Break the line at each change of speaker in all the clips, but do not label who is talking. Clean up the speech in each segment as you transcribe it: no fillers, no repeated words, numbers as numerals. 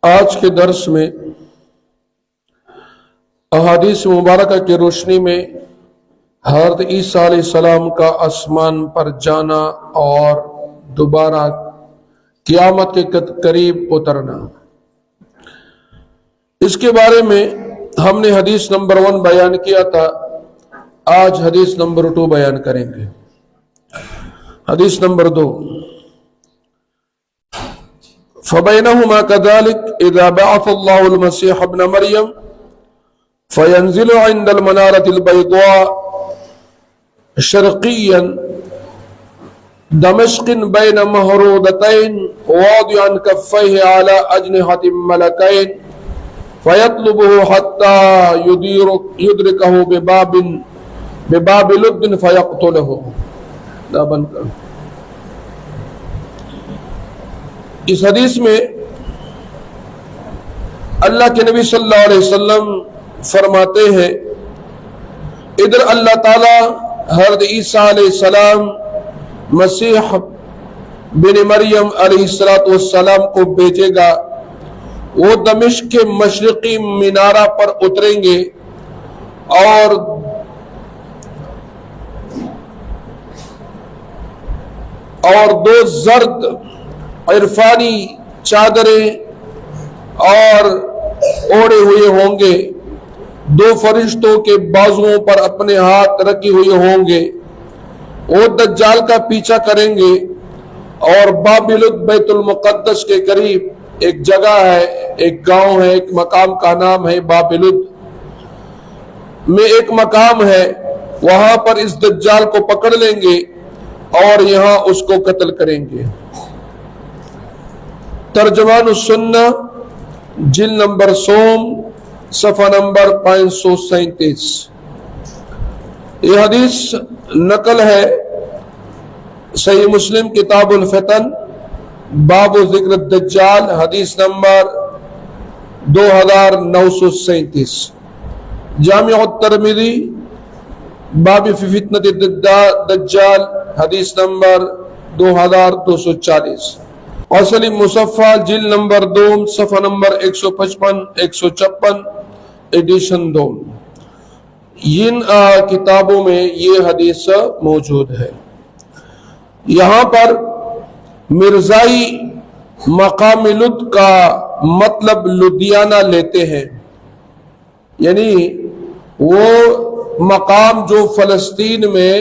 آج کے درس میں احادیث مبارکہ کی روشنی میں حضرت عیسیٰ علیہ السلام کا آسمان پر جانا اور دوبارہ قیامت کے قریب اترنا، اس کے بارے میں ہم نے حدیث نمبر 1 بیان کیا تھا۔ آج حدیث نمبر 2 بیان کریں گے۔ حدیث نمبر 2، فبينهما كذلك إذا بعث الله المسيح ابن مريم فينزل عند المنارة البيضاء شرقيا دمشق بين مهرودتين واضعا كفيه على أجنحة ملكين فيطلبه حتى يدركه بباب لد فيقتله۔ اس حدیث میں اللہ کے نبی صلی اللہ علیہ وسلم فرماتے ہیں، ادھر اللہ تعالی حضرت عیسیٰ علیہ السلام مسیح بن مریم علیہ السلام کو بھیجے گا۔ وہ دمشق کے مشرقی مینارہ پر اتریں گے اور دو زرد عرفانی چادریں اور اوڑے ہوئے ہوں گے، دو فرشتوں کے بازوؤں پر اپنے ہاتھ رکھے ہوئے ہوں گے۔ وہ دجال کا پیچھا کریں گے اور بابلد بیت المقدس کے قریب ایک جگہ ہے، ایک گاؤں ہے، ایک مقام کا نام ہے بابلد میں ایک مقام ہے، وہاں پر اس دجال کو پکڑ لیں گے اور یہاں اس کو قتل کریں گے۔ ترجمان السنہ جلد نمبر 100 صفحہ نمبر 537۔ یہ حدیث نقل ہے صحیح مسلم کتاب الفتن باب ذکر الدجال، حدیث نمبر 2937۔ جامع الترمذی باب فی فتنۃ الدجال، حدیث نمبر 2240۔ اصلی مصفحہ جلد نمبر 2 صفحہ نمبر 155 156 ایڈیشن 2، ان کتابوں میں یہ حدیث موجود ہے۔ یہاں پر مرزائی مقام لد کا مطلب لدھیانہ لیتے ہیں، یعنی وہ مقام جو فلسطین میں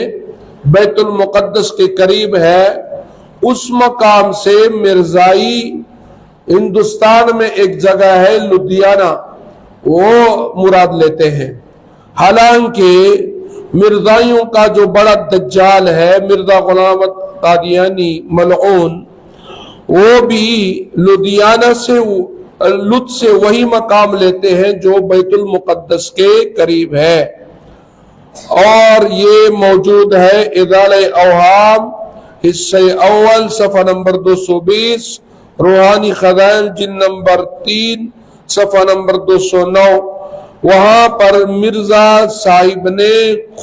بیت المقدس کے قریب ہے، اس مقام سے مرزائی ہندوستان میں ایک جگہ ہے لدھیانہ، وہ مراد لیتے ہیں۔ حالانکہ مرزائیوں کا جو بڑا دجال ہے مرزا غلام قادیانی ملعون، وہ بھی لدھیانہ سے لد سے وہی مقام لیتے ہیں جو بیت المقدس کے قریب ہے، اور یہ موجود ہے ازالہ اوہام حصہ اول صفحہ نمبر 220، روحانی خزائن جلد نمبر 3 صفحہ نمبر 209۔ وہاں پر مرزا صاحب نے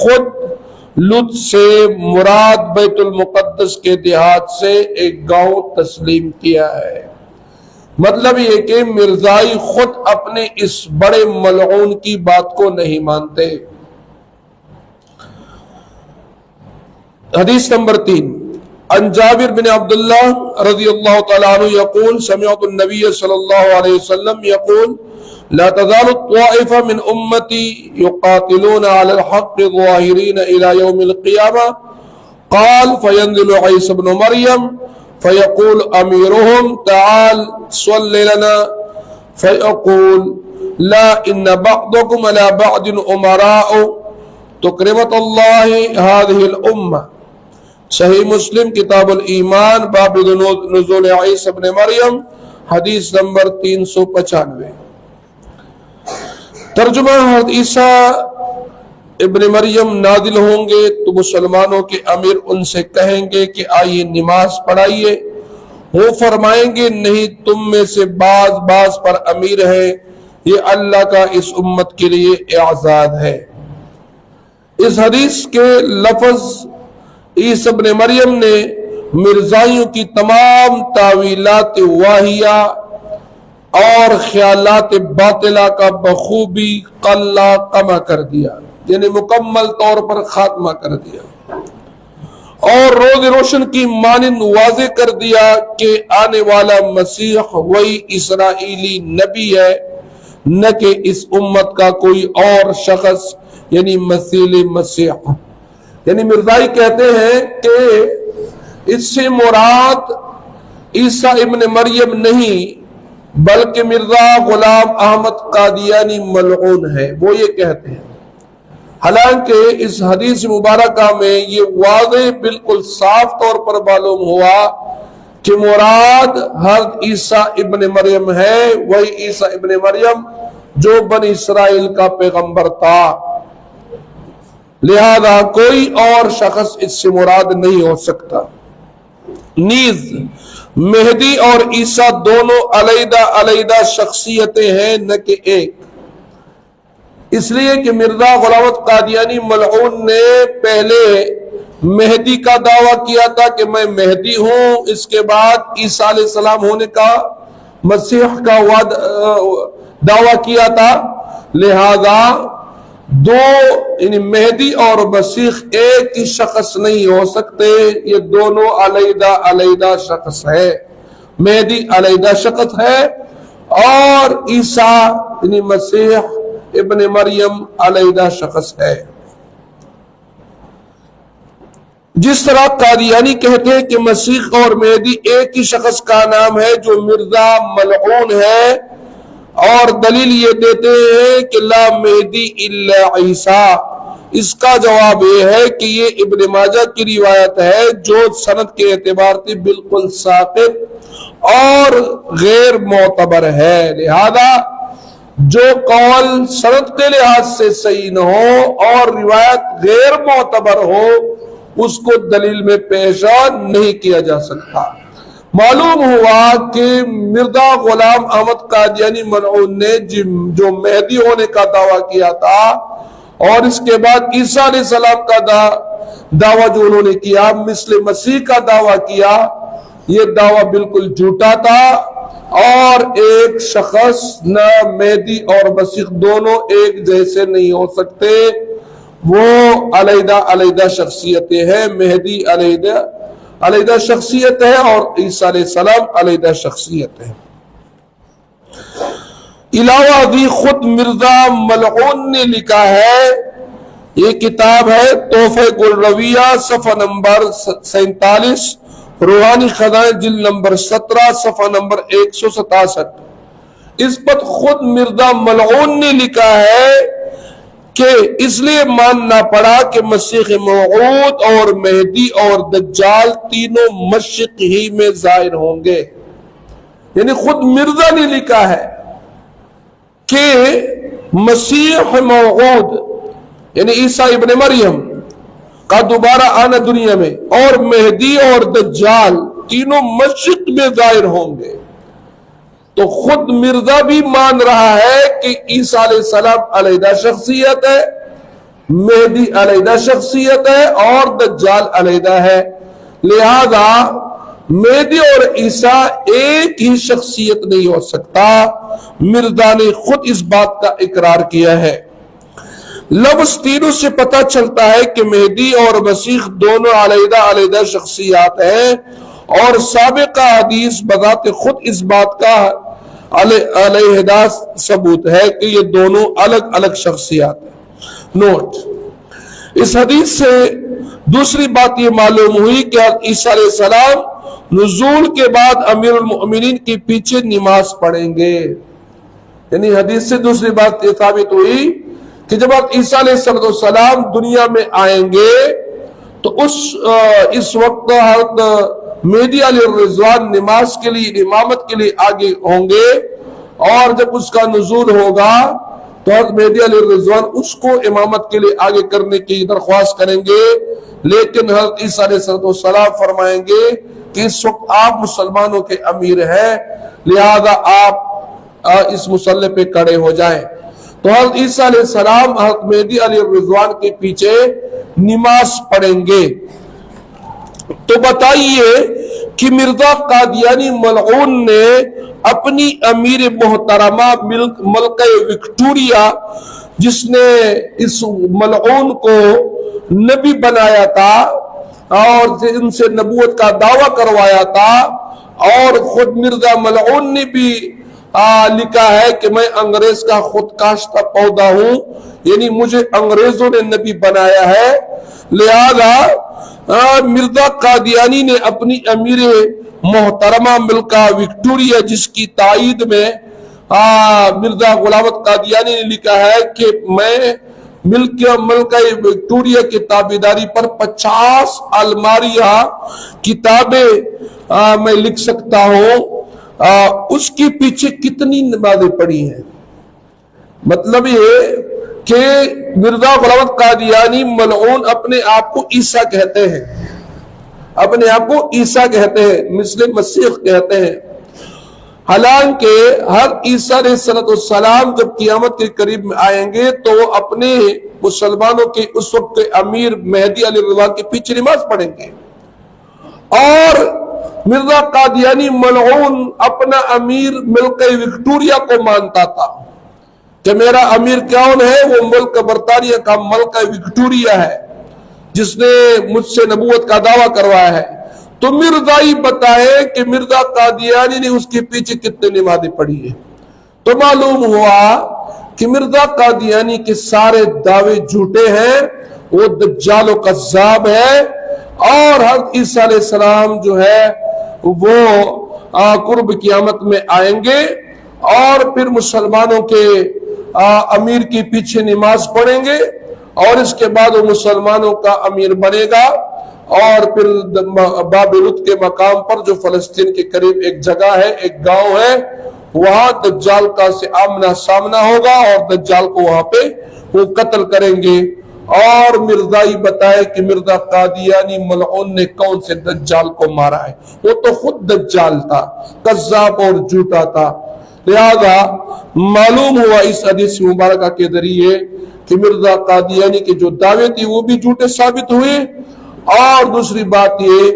خود لد سے مراد بیت المقدس کے دیہات سے ایک گاؤں تسلیم کیا ہے۔ مطلب یہ کہ مرزائی خود اپنے اس بڑے ملعون کی بات کو نہیں مانتے۔ حدیث نمبر 3، عن جابر بن عبداللہ رضی اللہ تعالیٰ عنہ یقول سمعت النبی صلی اللہ علیہ وسلم یقول لا تزال الطائفة من امتی یقاتلون علی الحق ظاہرین الى یوم القیامہ قال فینزل عیسی بن مریم فیقول امیرهم تعال صل لنا فیقول لا ان بعضکم على بعض امراء تکرمت اللہ هذه الامہ۔ صحیح مسلم کتاب الایمان باب نزول عیسی ابن مریم، حدیث نمبر 395۔ ترجمہ، حضرت عیسیٰ ابن مریم نازل ہوں گے تو مسلمانوں کے امیر ان سے کہیں گے کہ آئیے نماز پڑھائیے، وہ فرمائیں گے نہیں، تم میں سے بعض پر امیر ہے، یہ اللہ کا اس امت کے لیے اعزاز ہے۔ اس حدیث کے لفظ عیسی ابن مریم نے مرزائیوں کی تمام تعویلات واہیہ اور خیالات باطلہ کا بخوبی قلہ کما کر دیا، یعنی مکمل طور پر خاتمہ کر دیا، اور روز روشن کی مانند واضح کر دیا کہ آنے والا مسیح وہی اسرائیلی نبی ہے، نہ کہ اس امت کا کوئی اور شخص، یعنی مسیح۔ یعنی مرزائی کہتے ہیں کہ اس سے مراد عیسیٰ ابن مریم نہیں بلکہ مرزا غلام احمد قادیانی ملعون ہے، وہ یہ کہتے ہیں۔ حالانکہ اس حدیث مبارکہ میں یہ واضح بالکل صاف طور پر معلوم ہوا کہ مراد حضرت عیسیٰ ابن مریم ہے، وہی عیسیٰ ابن مریم جو بنی اسرائیل کا پیغمبر تھا، لہذا کوئی اور شخص اس سے مراد نہیں ہو سکتا۔ نیز مہدی اور عیسیٰ دونوں علیحدہ علیحدہ شخصیتیں ہیں، نہ کہ ایک، اس لیے کہ مرزا غلام احمد قادیانی ملعون نے پہلے مہدی کا دعویٰ کیا تھا کہ میں مہدی ہوں، اس کے بعد عیسیٰ علیہ السلام ہونے کا، مسیح کا دعویٰ کیا تھا، لہذا دو یعنی مہدی اور مسیح ایک ہی شخص نہیں ہو سکتے، یہ دونوں علیحدہ علیحدہ شخص ہے۔ مہدی علیحدہ شخص ہے اور عیسیٰ یعنی مسیح ابن مریم علیحدہ شخص ہے۔ جس طرح قادیانی کہتے ہیں کہ مسیح اور مہدی ایک ہی شخص کا نام ہے جو مرزا ملعون ہے، اور دلیل یہ دیتے ہیں کہ لا مہدی الا عیسیٰ، اس کا جواب یہ ہے کہ یہ ابن ماجہ کی روایت ہے جو سند کے اعتبار سے بالکل ساقط اور غیر معتبر ہے، لہذا جو قول سند کے لحاظ سے صحیح نہ ہو اور روایت غیر معتبر ہو اس کو دلیل میں پیش نہیں کیا جا سکتا۔ معلوم ہوا کہ مرزا غلام احمد قادیانی ملعون نے جو مہدی ہونے کا دعویٰ کیا تھا اور اس کے بعد عیسیٰ علیہ السلام کا دعویٰ جو انہوں نے کیا، مثل مسیح کا دعویٰ کیا، یہ دعویٰ بالکل جھوٹا تھا، اور ایک شخص نہ مہدی اور مسیح دونوں ایک جیسے نہیں ہو سکتے، وہ علیحدہ علیحدہ شخصیتیں ہیں۔ مہدی علیحدہ شخصیت ہے اور عیسیٰ علیہ السلام علیحدہ شخصیت ہے۔ علاوہ ازیں خود مرزا ملعون نے لکھا ہے، یہ کتاب ہے تحفہ گل رویہ صفحہ نمبر 47، روحانی خزائن جلد نمبر 17 صفحہ نمبر 167، اس پر خود مرزا ملعون نے لکھا ہے کہ اس لیے ماننا پڑا کہ مسیح موعود اور مہدی اور دجال تینوں مشرق ہی میں ظاہر ہوں گے۔ یعنی خود مرزا نے لکھا ہے کہ مسیح موعود یعنی عیسیٰ ابن مریم کا دوبارہ آنا دنیا میں، اور مہدی اور دجال تینوں مشرق میں ظاہر ہوں گے، تو خود مرزا بھی مان رہا ہے کہ عیسیٰ علیہ السلام علیحدہ شخصیت ہے، مہدی علیحدہ شخصیت ہے اور دجال علیحدہ ہے، لہذا مہدی اور عیسیٰ ایک ہی شخصیت نہیں ہو سکتا۔ مرزا نے خود اس بات کا اقرار کیا ہے۔ لفظ تینوں سے پتہ چلتا ہے کہ مہدی اور مسیح دونوں علیحدہ علیحدہ شخصیات ہیں، اور سابقہ حدیث بذات خود اس بات کا علیحدہ ثبوت ہے کہ یہ دونوں الگ الگ شخصیات ہیں۔ نوٹ: اس حدیث سے دوسری بات یہ معلوم ہوئی کہ عیسیٰ علیہ السلام نزول کے بعد امیر المؤمنین کے پیچھے نماز پڑھیں گے۔ یعنی حدیث سے دوسری بات یہ ثابت ہوئی کہ جب عیسیٰ علیہ السلام دنیا میں آئیں گے تو اس وقت حضرت مہدی علیہ الرضوان نماز کے لیے امامت کے لیے آگے ہوں گے، اور جب اس کا نزول ہوگا تو حضرت مہدی علیہ الرضوان اس کو امامت کے لیے آگے کرنے کی درخواست کریں گے، لیکن حضرت عیسیٰ علیہ السلام فرمائیں گے کہ اس وقت آپ مسلمانوں کے امیر ہیں، لہذا آپ اس مصلی پہ کھڑے ہو جائیں۔ تو حضرت عیسیٰ علیہ السلام حضرت مہدی علیہ الرضوان کے پیچھے نماز پڑھیں گے۔ تو بتائیے کہ مرزا قادیانی ملعون نے اپنی امیر محترمہ ملکہ وکٹوریا، جس نے اس ملعون کو نبی بنایا تھا اور ان سے نبوت کا دعویٰ کروایا تھا، اور خود مرزا ملعون نے بھی لکھا ہے کہ میں انگریز کا خود کاشتہ پودا ہوں، یعنی مجھے انگریزوں نے نبی بنایا ہے۔ لہذا مرزا قادیانی نے اپنی امیر محترمہ ملکہ وکٹوریا، جس کی تائید میں مرزا غلام احمد قادیانی نے لکھا ہے کہ میں ملکہ وکٹوریا کی تابعداری پر 50 الماریاں کتابیں میں لکھ سکتا ہوں، اس کے پیچھے کتنی نمازیں پڑھی ہیں۔ مطلب یہ کہ مرزا غلام احمد قادیانی ملعون اپنے آپ کو عیسیٰ کہتے ہیں، اپنے آپ کو عیسیٰ کہتے ہیں، مثل مسیح کہتے ہیں، حالانکہ ہر عیسیٰ علیہ السلام جب قیامت کے قریب میں آئیں گے تو وہ اپنے مسلمانوں کے اس وقت کے امیر مہدی علیہ الرضوان کے پیچھے نماز پڑھیں گے۔ اور مرزا قادیانی ملعون اپنا امیر ملکہ وکٹوریا کو مانتا تھا کہ میرا امیر کون ہے؟ وہ ملک برطانیہ کا ملکہ وکٹوریا ہے، جس نے مجھ سے نبوت کا دعویٰ کروایا ہے۔ تو مرزائی بتائے کہ مرزا قادیانی نے اس کے پیچھے کتنے نمازیں پڑھی ہیں۔ تو معلوم ہوا کہ مرزا قادیانی کے سارے دعوے جھوٹے ہیں، وہ دجال و کذاب ہے، اور حضرت عیسیٰ علیہ السلام جو ہے وہ قرب قیامت میں آئیں گے اور پھر مسلمانوں کے امیر کے پیچھے نماز پڑھیں گے، اور اس کے بعد وہ مسلمانوں کا امیر بنے گا، اور پھر باب لد کے مقام پر جو فلسطین کے قریب ایک جگہ ہے، ایک گاؤں ہے، وہاں دجال کا سے آمنا سامنا ہوگا، اور دجال کو وہاں پہ وہ قتل کریں گے۔ اور مرزائی بتائے کہ مرزا قادیانی ملعون نے کون سے دجال کو مارا ہے؟ وہ تو خود دجال تھا، کذاب اور جھوٹا تھا۔ لہذا معلوم ہوا اس حدیث مبارکہ کے ذریعے کہ مرزا قادیانی کے جو دعوے تھی وہ بھی جھوٹے ثابت ہوئے، اور دوسری بات یہ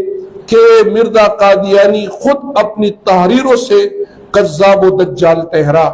کہ مرزا قادیانی خود اپنی تحریروں سے کذاب و دجال ٹھہرا۔